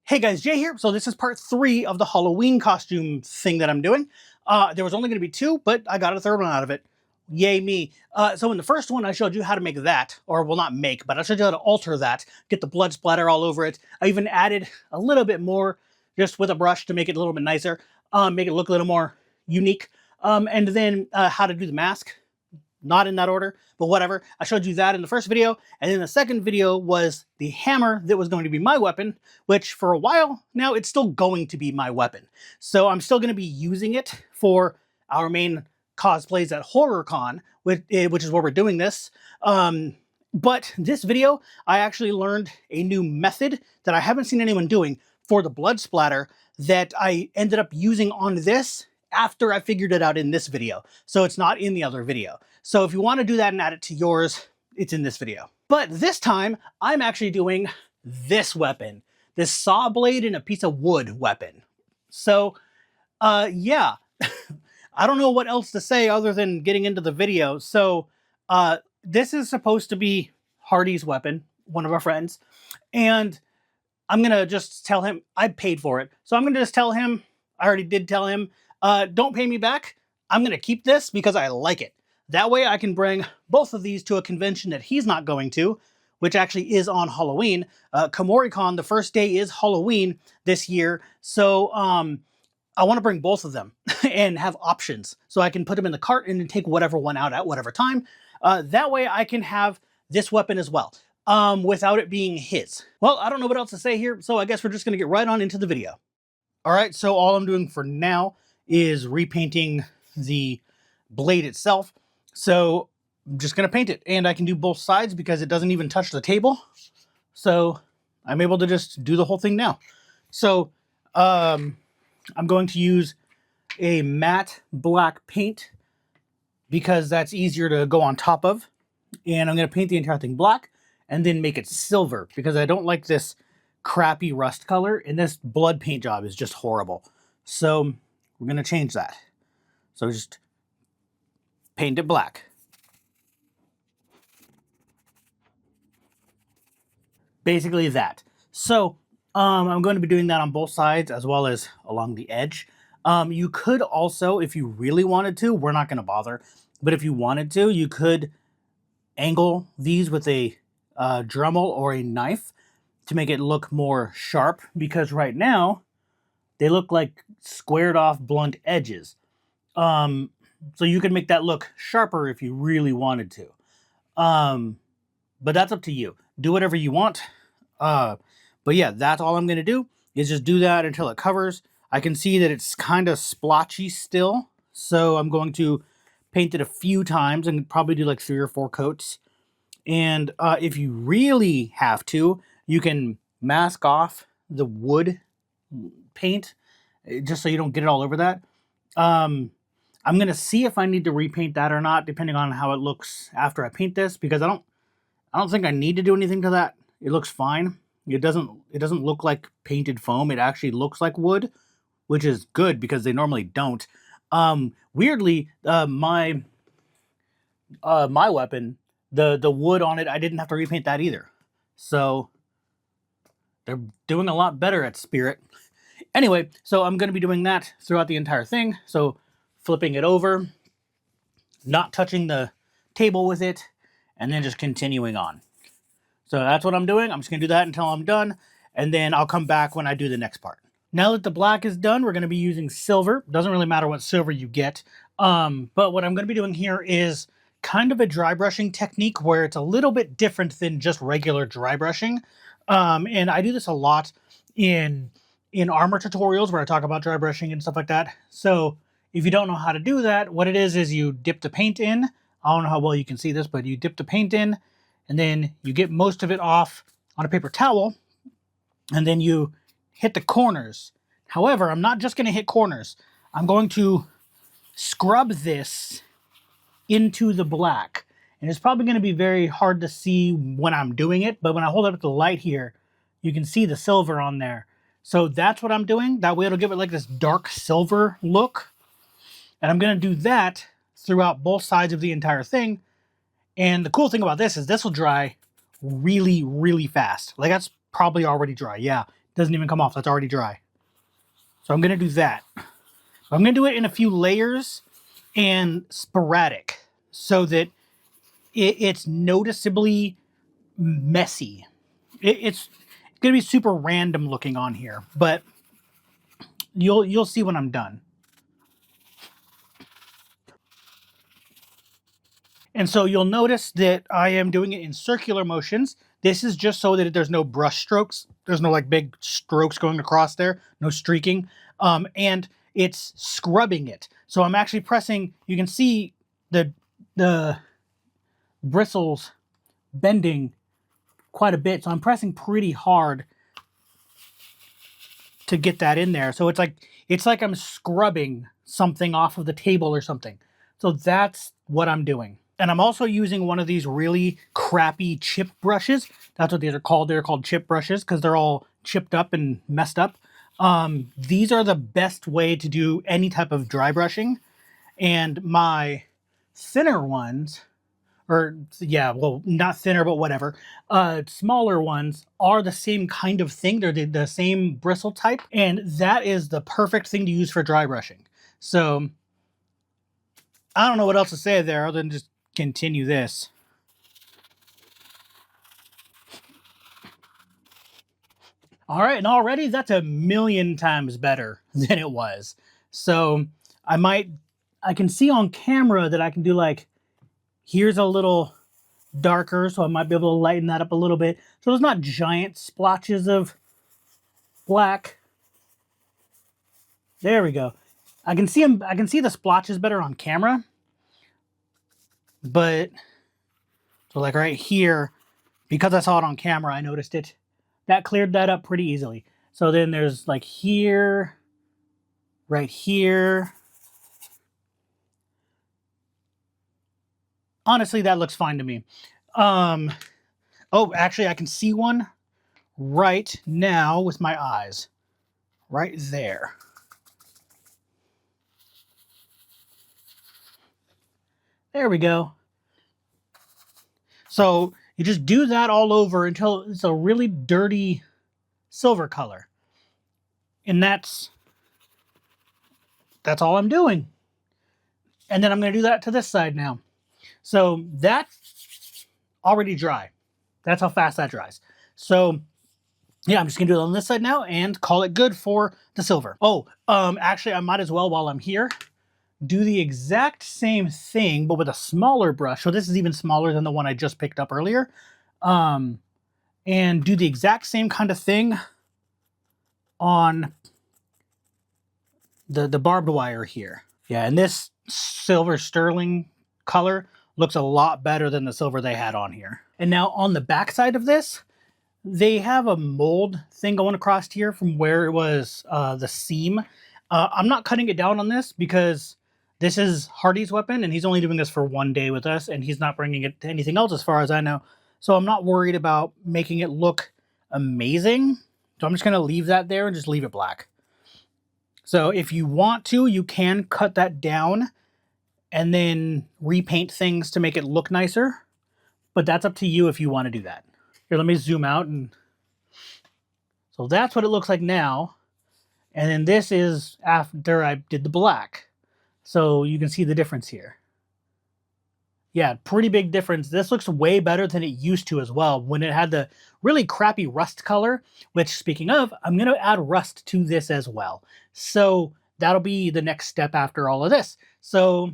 Hey guys, Jay here. So this is part 3 of the Halloween costume thing that I'm doing. There was only going to be 2, but I got a third one out of it. Yay me. So in the first one, I showed you how to make that, or well, not make, but I showed you how to alter that, get the blood splatter all over it. I even added a little bit more just with a brush to make it a little bit nicer, make it look a little more unique. And then how to do the mask. Not in that order, but whatever. I showed you that in the first video, and then the second video was the hammer that was going to be my weapon, which for a while now, it's still going to be my weapon. So I'm still going to be using it for our main cosplays at HorrorCon, which is where we're doing this. But this video, I actually learned a new method that I haven't seen anyone doing for the blood splatter that I ended up using on this after I figured it out in this video. So it's not in the other video. So if you want to do that and add it to yours, it's in this video. But this time, I'm actually doing this weapon, this saw blade and a piece of wood weapon. So, yeah, I don't know what else to say other than getting into the video. So, this is supposed to be Hardy's weapon, one of our friends, and I'm going to just tell him, I paid for it. So I'm going to just tell him, I already did tell him, don't pay me back. I'm going to keep this because I like it. That way I can bring both of these to a convention that he's not going to, which actually is on Halloween. KomoriCon, the first day is Halloween this year. So I want to bring both of them and have options. So I can put them in the cart and then take whatever one out at whatever time. That way I can have this weapon as well, without it being his. Well, I don't know what else to say here, so I guess we're just going to get right on into the video. All right, so all I'm doing for now is repainting the blade itself. So I'm just going to paint it, and I can do both sides because it doesn't even touch the table. So I'm able to just do the whole thing now. So I'm going to use a matte black paint because that's easier to go on top of. And I'm going to paint the entire thing black and then make it silver because I don't like this crappy rust color, and this blood paint job is just horrible. So we're going to change that. So just paint it black. Basically that. So I'm going to be doing that on both sides as well as along the edge. You could also, if you really wanted to, we're not going to bother, but if you wanted to, you could angle these with a Dremel or a knife to make it look more sharp, because right now they look like squared off blunt edges. So you can make that look sharper if you really wanted to. But that's up to you. Do whatever you want. But yeah, that's all I'm going to do is just do that until it covers. I can see that it's kind of splotchy still. So I'm going to paint it a few times and probably do like 3 or 4 coats. And if you really have to, you can mask off the wood paint just so you don't get it all over that. I'm going to see if I need to repaint that or not, depending on how it looks after I paint this, because I don't think I need to do anything to that. It looks fine. It doesn't look like painted foam. It actually looks like wood, which is good because they normally don't. Weirdly, my weapon, the wood on it, I didn't have to repaint that either. So they're doing a lot better at Spirit. Anyway, so I'm going to be doing that throughout the entire thing. So flipping it over, not touching the table with it, and then just continuing on. So that's what I'm doing. I'm just going to do that until I'm done, and then I'll come back when I do the next part. Now that the black is done, we're going to be using silver. Doesn't really matter what silver you get. But what I'm going to be doing here is kind of a dry brushing technique where it's a little bit different than just regular dry brushing. And I do this a lot in armor tutorials where I talk about dry brushing and stuff like that. So if you don't know how to do that, what it is you dip the paint in. I don't know how well you can see this, but you dip the paint in, and then you get most of it off on a paper towel, and then you hit the corners. However, I'm not just going to hit corners. I'm going to scrub this into the black. And it's probably going to be very hard to see when I'm doing it, but when I hold it up to the light here, you can see the silver on there. So that's what I'm doing. That way it'll give it like this dark silver look. And I'm going to do that throughout both sides of the entire thing. And the cool thing about this is this will dry really, really fast. Like that's probably already dry. Yeah, doesn't even come off. That's already dry. So I'm going to do that. I'm going to do it in a few layers and sporadic so that it's noticeably messy. It's going to be super random looking on here, but you'll see when I'm done. And so you'll notice that I am doing it in circular motions. This is just so that there's no brush strokes. There's no like big strokes going across there, no streaking. And it's scrubbing it. So I'm actually pressing, you can see the bristles bending quite a bit. So I'm pressing pretty hard to get that in there. So it's like I'm scrubbing something off of the table or something. So that's what I'm doing. And I'm also using one of these really crappy chip brushes. That's what these are called. They're called chip brushes because they're all chipped up and messed up. These are the best way to do any type of dry brushing. And my thinner ones, or yeah, well, not thinner, but whatever, smaller ones are the same kind of thing. They're the same bristle type. And that is the perfect thing to use for dry brushing. So I don't know what else to say there other than just continue this. All right, and already that's a million times better than it was. So I can see on camera that I can do like, here's a little darker, so I might be able to lighten that up a little bit. So there's not giant splotches of black. There we go. I can see them. I can see the splotches better on camera. But so like right here, because I saw it on camera, I noticed it. That cleared that up pretty easily. So then there's like here, right here. Honestly, that looks fine to me. Oh, actually, I can see one right now with my eyes. Right there. There we go. So you just do that all over until it's a really dirty silver color. And that's all I'm doing. And then I'm going to do that to this side now. So that's already dry. That's how fast that dries. So yeah, I'm just going to do it on this side now and call it good for the silver. Oh, actually, I might as well, while I'm here, do the exact same thing, but with a smaller brush. So this is even smaller than the one I just picked up earlier. And do the exact same kind of thing on the barbed wire here. Yeah, and this silver sterling color looks a lot better than the silver they had on here. And now on the back side of this, they have a mold thing going across here from where it was the seam. I'm not cutting it down on this because this is Hardy's weapon, and he's only doing this for one day with us, and he's not bringing it to anything else as far as I know. So I'm not worried about making it look amazing. So I'm just going to leave that there and just leave it black. So if you want to, you can cut that down and then repaint things to make it look nicer. But that's up to you if you want to do that. Here, let me zoom out. And so that's what it looks like now. And then this is after I did the black. So you can see the difference here. Yeah, pretty big difference. This looks way better than it used to as well when it had the really crappy rust color, which, speaking of, I'm going to add rust to this as well. So that'll be the next step after all of this. So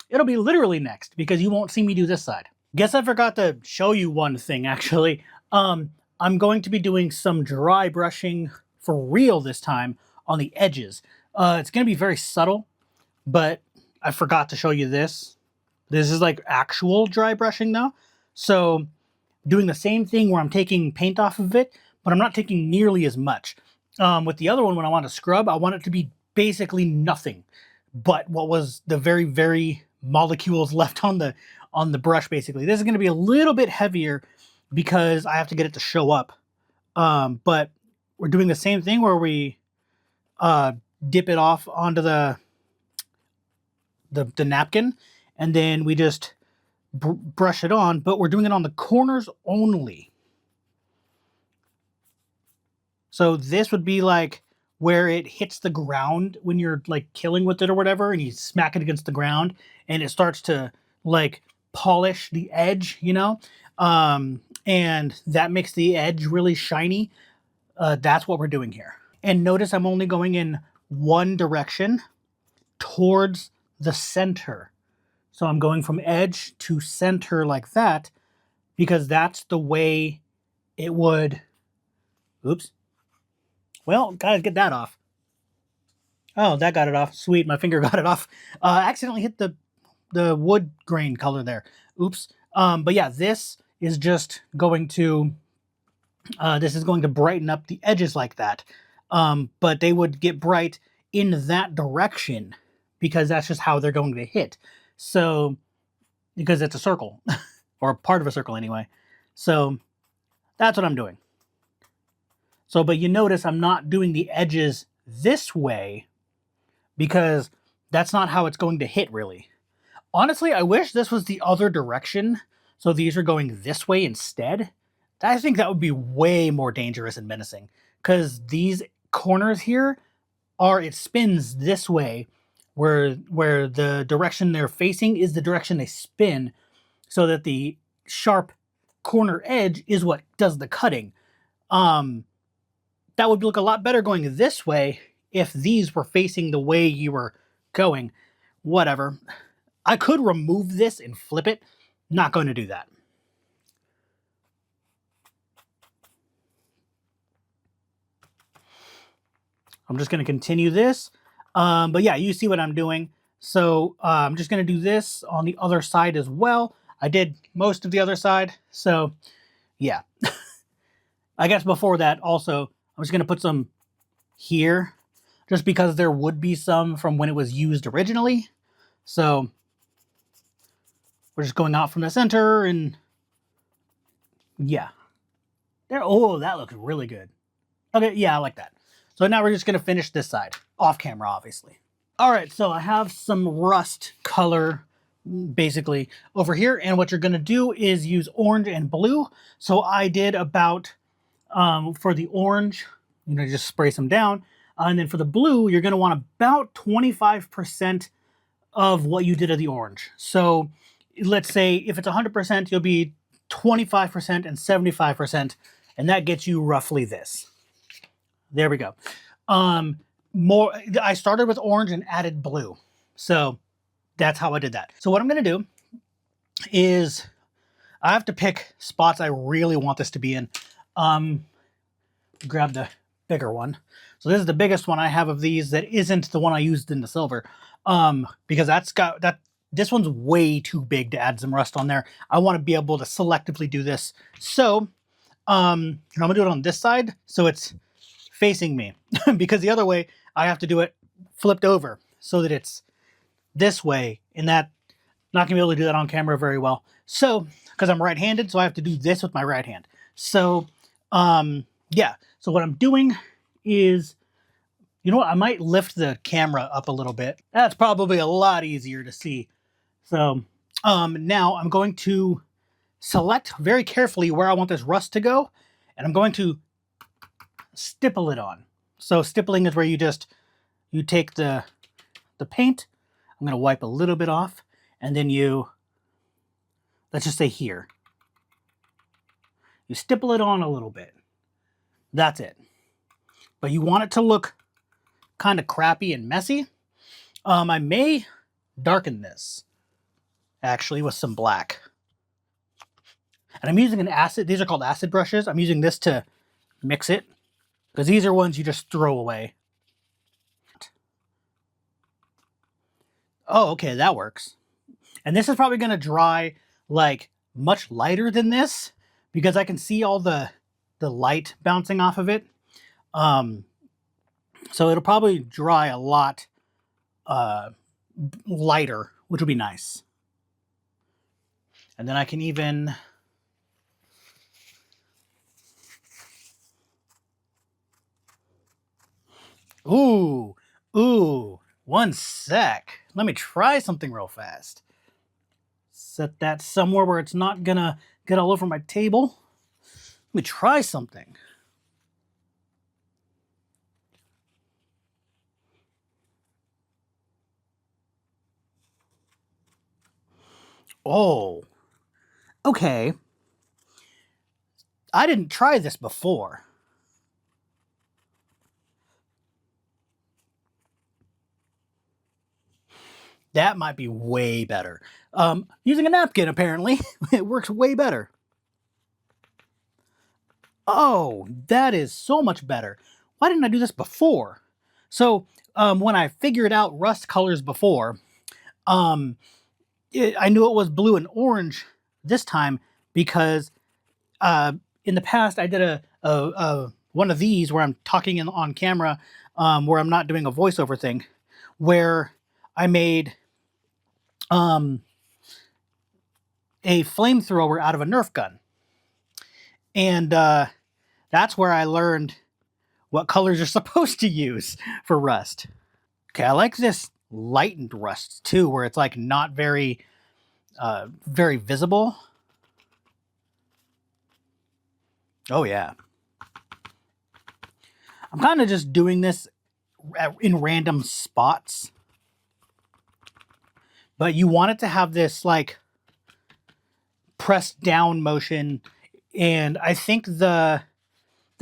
it'll be literally next because you won't see me do this side. Guess I forgot to show you one thing, actually. I'm going to be doing some dry brushing for real this time on the edges. It's going to be very subtle, but I forgot to show you this. This is like actual dry brushing though. So doing the same thing where I'm taking paint off of it, but I'm not taking nearly as much. With the other one, when I want to scrub, I want it to be basically nothing but what was the very, very molecules left on the brush, basically. This is going to be a little bit heavier because I have to get it to show up. But we're doing the same thing where we dip it off onto the napkin, and then we just brush it on, but we're doing it on the corners only. So this would be like where it hits the ground when you're like killing with it or whatever, and you smack it against the ground and it starts to like polish the edge, you know? And that makes the edge really shiny. That's what we're doing here. And notice I'm only going in one direction towards the center. So I'm going from edge to center like that because that's the way it would. Oops. Well, gotta get that off. Oh, that got it off. Sweet, my finger got it off. Accidentally hit the wood grain color there. Oops. But yeah, this is just going to brighten up the edges like that. But they would get bright in that direction because that's just how they're going to hit. So, because it's a circle, or a part of a circle anyway. So, that's what I'm doing. So, but you notice I'm not doing the edges this way because that's not how it's going to hit, really. Honestly, I wish this was the other direction, so these are going this way instead. I think that would be way more dangerous and menacing, because these corners here it spins this way, where the direction they're facing is the direction they spin, so that the sharp corner edge is what does the cutting. That would look a lot better going this way if these were facing the way you were going. Whatever. I could remove this and flip it. Not going to do that. I'm just going to continue this. But yeah, you see what I'm doing. So I'm just going to do this on the other side as well. I did most of the other side. So yeah. I guess before that also, I'm just going to put some here just because there would be some from when it was used originally. So we're just going out from the center and yeah. There. Oh, that looks really good. Okay, yeah, I like that. So now we're just going to finish this side. Off camera, obviously. All right, so I have some rust color basically over here. And what you're going to do is use orange and blue. So I did about, for the orange, just spray some down. And then for the blue, you're going to want about 25% of what you did of the orange. So let's say if it's 100%, you'll be 25% and 75%. And that gets you roughly this. There we go. I started with orange and added blue. So that's how I did that. So what I'm going to do is I have to pick spots I really want this to be in. Grab the bigger one. So this is the biggest one I have of these that isn't the one I used in the silver. Because this one's way too big to add some rust on there. I want to be able to selectively do this. So I'm going to do it on this side so it's facing me. Because the other way, I have to do it flipped over so that it's this way, and that not going to be able to do that on camera very well. So, because I'm right-handed, so I have to do this with my right hand. So, yeah. So what I'm doing is, you know what? I might lift the camera up a little bit. That's probably a lot easier to see. So, now I'm going to select very carefully where I want this rust to go, and I'm going to stipple it on. So stippling is where you take the paint. I'm going to wipe a little bit off, and then let's just say here. You stipple it on a little bit. That's it. But you want it to look kind of crappy and messy. I may darken this, actually, with some black. And I'm using an acid. These are called acid brushes. I'm using this to mix it, because these are ones you just throw away. Oh, okay, that works. And this is probably going to dry like much lighter than this because I can see all the light bouncing off of it. So it'll probably dry a lot lighter, which will be nice. And then I can even... Ooh, one sec. Let me try something real fast. Set that somewhere where it's not gonna get all over my table. Let me try something. Oh, okay. I didn't try this before. That might be way better. Using a napkin, apparently, it works way better. Oh, that is so much better. Why didn't I do this before? So, when I figured out rust colors before, um, I knew it was blue and orange this time because in the past I did a one of these where I'm talking on camera, where I'm not doing a voiceover thing, where I made um, a flamethrower out of a Nerf gun, and that's where I learned what colors you're supposed to use for rust. Okay, I like this lightened rust too, where it's like not very very visible. Oh yeah. I'm kind of just doing this in random spots. But you want it to have this like pressed down motion, and I think the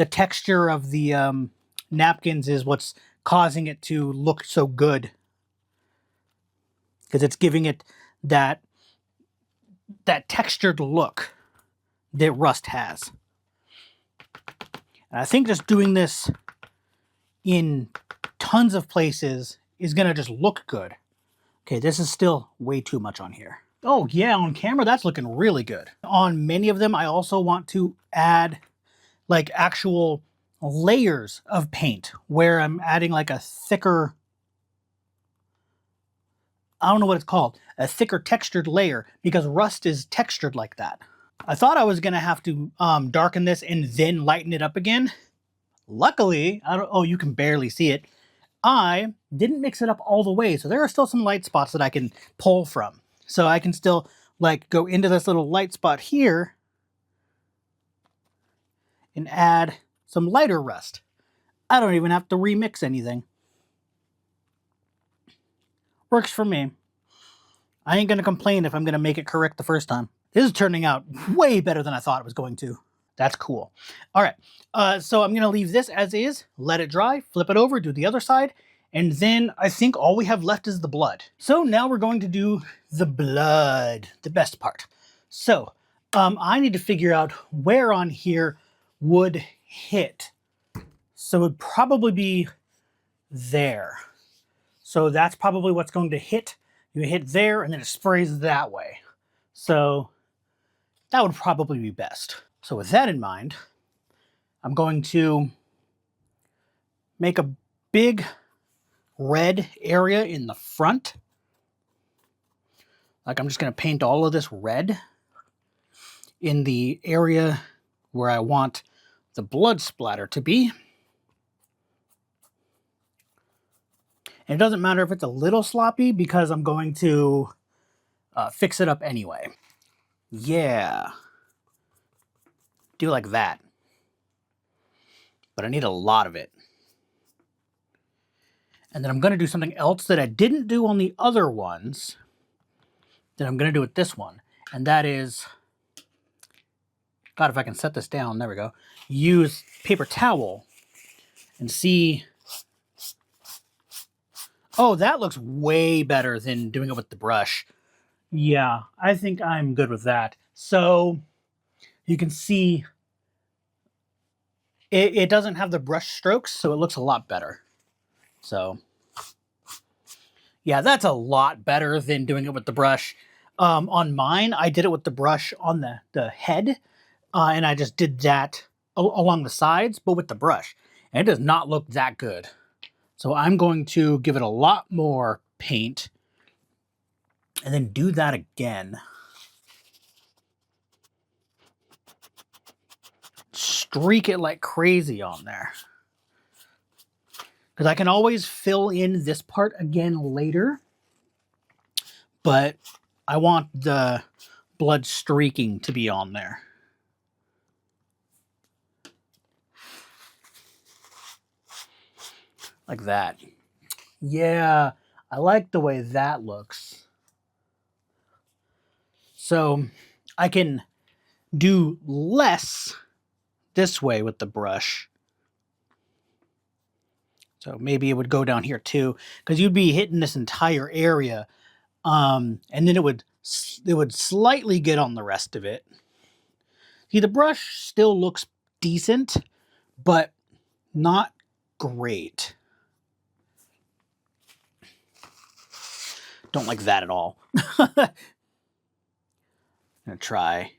texture of the napkins is what's causing it to look so good, because it's giving it that textured look that rust has. And I think just doing this in tons of places is gonna just look good. Okay, this is still way too much on here. Oh yeah, on camera that's looking really good. On many of them I also want to add like actual layers of paint where I'm adding like a thicker, I don't know what it's called, a thicker textured layer, because rust is textured like that. I thought I was gonna have to darken this and then lighten it up again. Luckily, oh, you can barely see it. I didn't mix it up all the way, so there are still some light spots that I can pull from. So I can still like go into this little light spot here and add some lighter rust. I don't even have to remix anything. Works for me. I ain't gonna complain if I'm gonna make it correct the first time. This is turning out way better than I thought it was going to. That's cool. All right, so I'm gonna leave this as is, let it dry, flip it over, do the other side, and then I think all we have left is the blood. So now we're going to do the blood, the best part. So I need to figure out where on here would hit. So it would probably be there. So that's probably what's going to hit. You hit there and then it sprays that way. So that would probably be best. So with that in mind, I'm going to make a big red area in the front. Like I'm just going to paint all of this red in the area where I want the blood splatter to be. And it doesn't matter if it's a little sloppy because I'm going to fix it up anyway. Yeah. Do like that. But I need a lot of it. And then I'm going to do something else that I didn't do on the other ones that I'm going to do with this one. And that is, God, if I can set this down, there we go. Use paper towel and see. Oh, that looks way better than doing it with the brush. Yeah, I think I'm good with that. So you can see it doesn't have the brush strokes, so it looks a lot better. So yeah, that's a lot better than doing it with the brush. On mine, I did it with the brush on the head, and I just did that along the sides, but with the brush. And it does not look that good. So I'm going to give it a lot more paint and then do that again. Streak it like crazy on there. Because I can always fill in this part again later, but I want the blood streaking to be on there. Like that. Yeah, I like the way that looks. So I can do less this way with the brush. So maybe it would go down here too, because you'd be hitting this entire area, and then it would slightly get on the rest of it. See, the brush still looks decent, but not great. Don't like that at all. I'm gonna try.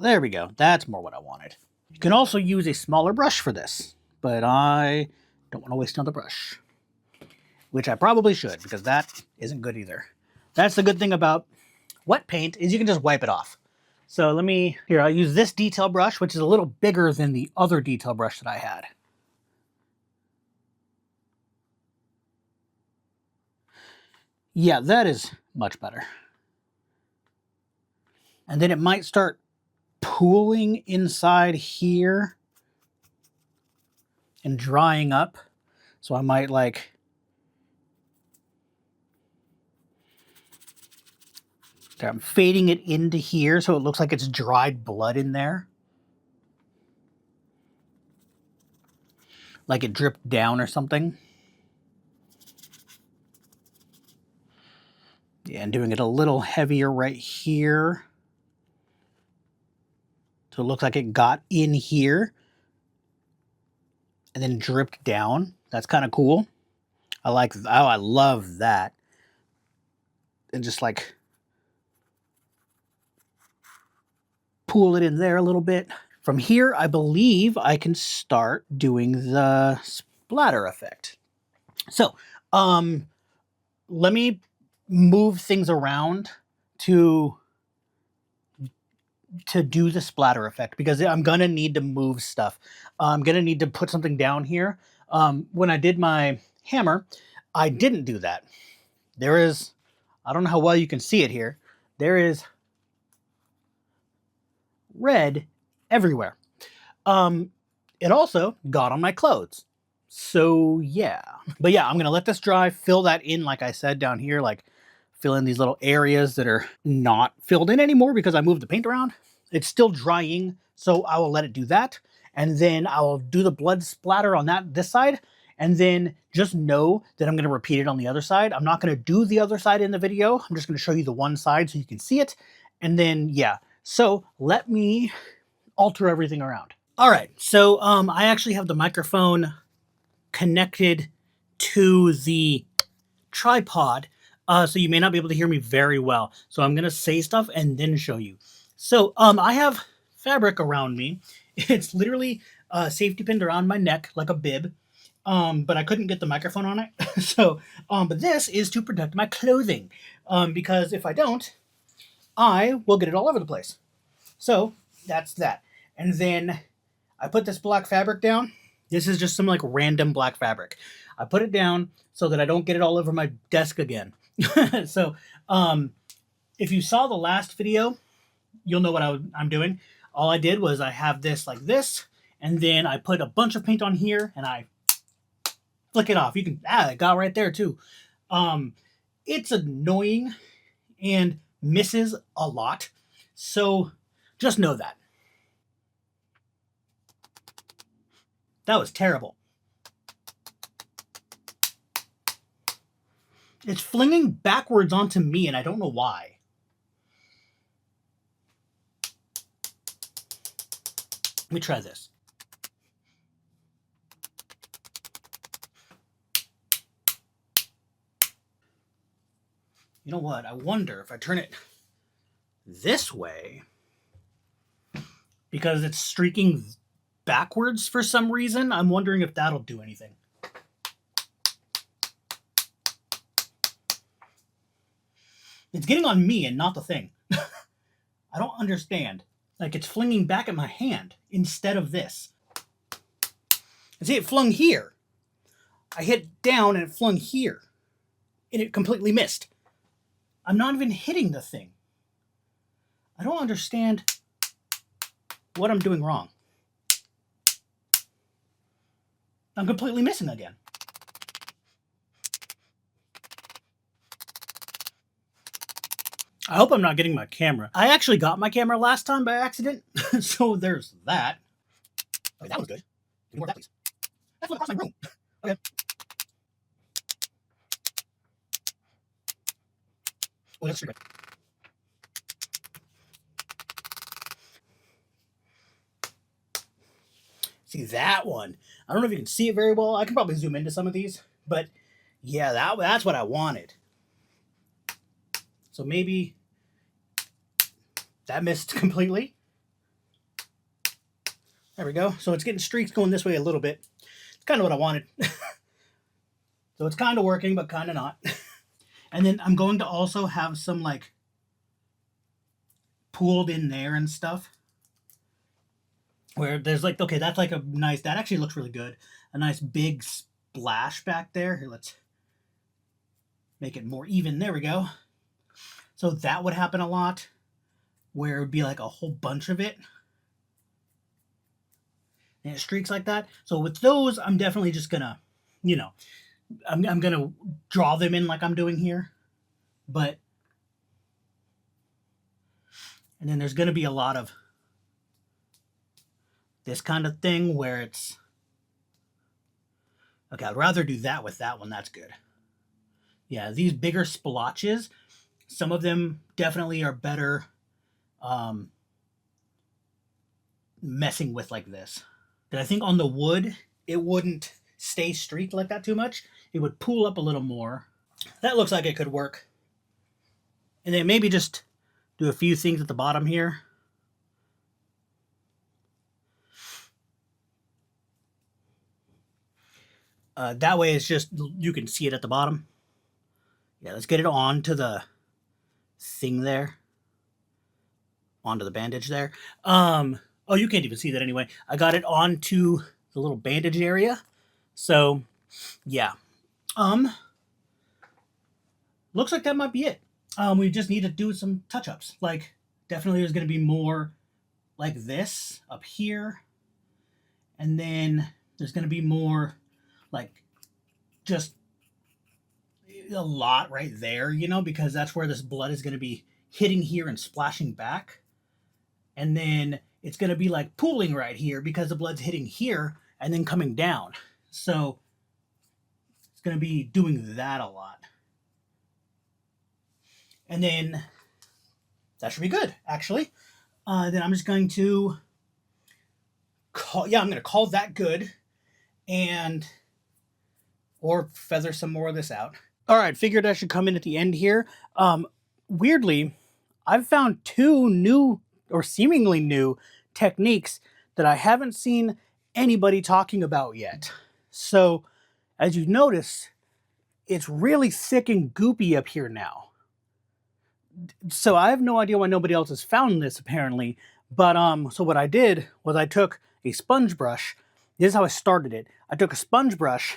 There we go. That's more what I wanted. You can also use a smaller brush for this, but I don't want to waste another brush, which I probably should, because that isn't good either. That's the good thing about wet paint, is you can just wipe it off. So let me, here, I'll use this detail brush, which is a little bigger than the other detail brush that I had. Yeah, that is much better. And then it might start pooling inside here and drying up. So I might like I'm fading it into here so it looks like it's dried blood in there. Like it dripped down or something. Yeah, and doing it a little heavier right here. So it looks like it got in here and then dripped down. That's kind of cool. I like, oh, I love that. And just like pool it in there a little bit. From here, I believe I can start doing the splatter effect. So, let me move things around to do the splatter effect, because I'm gonna need to move stuff. I'm gonna need to put something down here. When I did my hammer, I didn't do that. There is, I don't know how well you can see it here, there is red everywhere. It also got on my clothes. So yeah. But yeah, I'm gonna let this dry, fill that in like I said down here, like fill in these little areas that are not filled in anymore because I moved the paint around. It's still drying, so I will let it do that. And then I'll do the blood splatter on this side. And then just know that I'm gonna repeat it on the other side. I'm not gonna do the other side in the video. I'm just gonna show you the one side so you can see it. And then, yeah. So let me alter everything around. All right, so I actually have the microphone connected to the tripod, so you may not be able to hear me very well. So I'm gonna say stuff and then show you. So I have fabric around me. It's literally safety pinned around my neck like a bib, but I couldn't get the microphone on it. So, but this is to protect my clothing, because if I don't, I will get it all over the place. So that's that. And then I put this black fabric down. This is just some like random black fabric. I put it down so that I don't get it all over my desk again. So if you saw the last video, you'll know what I'm doing. All I did was I have this like this, and then I put a bunch of paint on here and I flick it off. You can, it got right there too. It's annoying and misses a lot. So just know that. That was terrible. It's flinging backwards onto me, and I don't know why. Let me try this. You know what? I wonder if I turn it this way, because it's streaking backwards for some reason. I'm wondering if that'll do anything. It's getting on me and not the thing. I don't understand. Like, it's flinging back at my hand instead of this. And see, it flung here. I hit down and it flung here. And it completely missed. I'm not even hitting the thing. I don't understand what I'm doing wrong. I'm completely missing again. I hope I'm not getting my camera. I actually got my camera last time by accident, so there's that. Okay, that was good. Give me more of that, please. That's what across my room. Okay. Oh, that's great. See that one? I don't know if you can see it very well. I can probably zoom into some of these, but yeah, that's what I wanted. So maybe that missed completely. There we go. So it's getting streaks going this way a little bit. It's kind of what I wanted. So it's kind of working, but kind of not. And then I'm going to also have some like pooled in there and stuff. Where there's like, okay, that's like a nice, that actually looks really good. A nice big splash back there. Here, let's make it more even. There we go. So that would happen a lot, where it would be like a whole bunch of it. And it streaks like that. So with those, I'm definitely just gonna, you know, I'm gonna draw them in like I'm doing here. But, and then there's gonna be a lot of this kind of thing where it's, okay, I'd rather do that with that one. That's good. Yeah, these bigger splotches, some of them definitely are better messing with like this. But I think on the wood, it wouldn't stay streaked like that too much. It would pool up a little more. That looks like it could work. And then maybe just do a few things at the bottom here. That way it's just, you can see it at the bottom. Yeah, let's get it onto the thing there. Onto the bandage there. Oh, you can't even see that anyway. I got it onto the little bandage area. So, yeah. Looks like that might be it. We just need to do some touch-ups. Like, definitely there's going to be more like this up here. And then there's going to be more like just a lot right there, you know, because that's where this blood is going to be hitting here and splashing back. And then it's going to be like pooling right here because the blood's hitting here and then coming down. So it's going to be doing that a lot. And then that should be good, actually. Then I'm just going to I'm going to call that good, and or feather some more of this out. All right, figured I should come in at the end here. Weirdly, I've found two new or seemingly new techniques that I haven't seen anybody talking about yet. So, as you notice, it's really thick and goopy up here now. So I have no idea why nobody else has found this, apparently. But so what I did was I took a sponge brush. This is how I started it. I took a sponge brush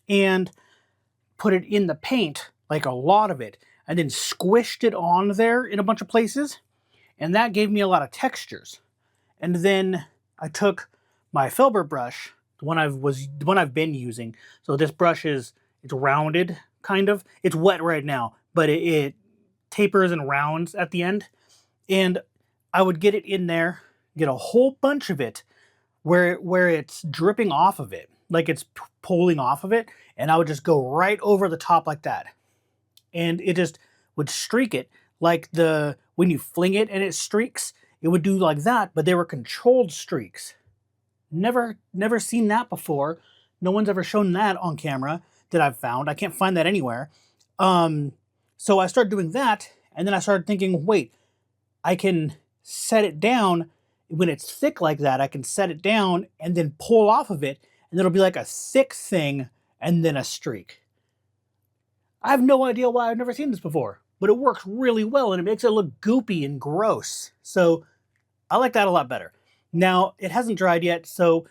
and put it in the paint, like a lot of it, and then squished it on there in a bunch of places. And that gave me a lot of textures. And then I took my filbert brush, the one I've been using. So this brush it's rounded, kind of. It's wet right now, but it tapers and rounds at the end. And I would get it in there, get a whole bunch of it where it's dripping off of it, like it's pulling off of it, and I would just go right over the top like that. And it just would streak it like when you fling it and it streaks, it would do like that, but they were controlled streaks. Never seen that before. No one's ever shown that on camera that I've found. I can't find that anywhere. So I started doing that, and then I started thinking, wait, I can set it down when it's thick like that. I can set it down and then pull off of it, and it'll be like a thick thing and then a streak. I have no idea why I've never seen this before, but it works really well, and it makes it look goopy and gross. So I like that a lot better. Now, it hasn't dried yet, so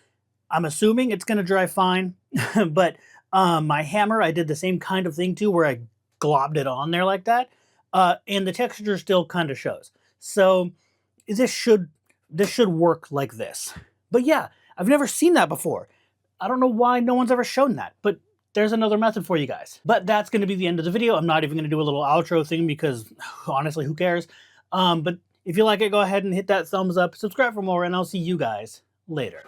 I'm assuming it's going to dry fine. But my hammer, I did the same kind of thing too, where I globbed it on there like that. And the texture still kind of shows. So this should work like this. But yeah, I've never seen that before. I don't know why no one's ever shown that, but there's another method for you guys. But that's going to be the end of the video. I'm not even going to do a little outro thing because honestly, who cares? But if you like it, go ahead and hit that thumbs up, subscribe for more, and I'll see you guys later.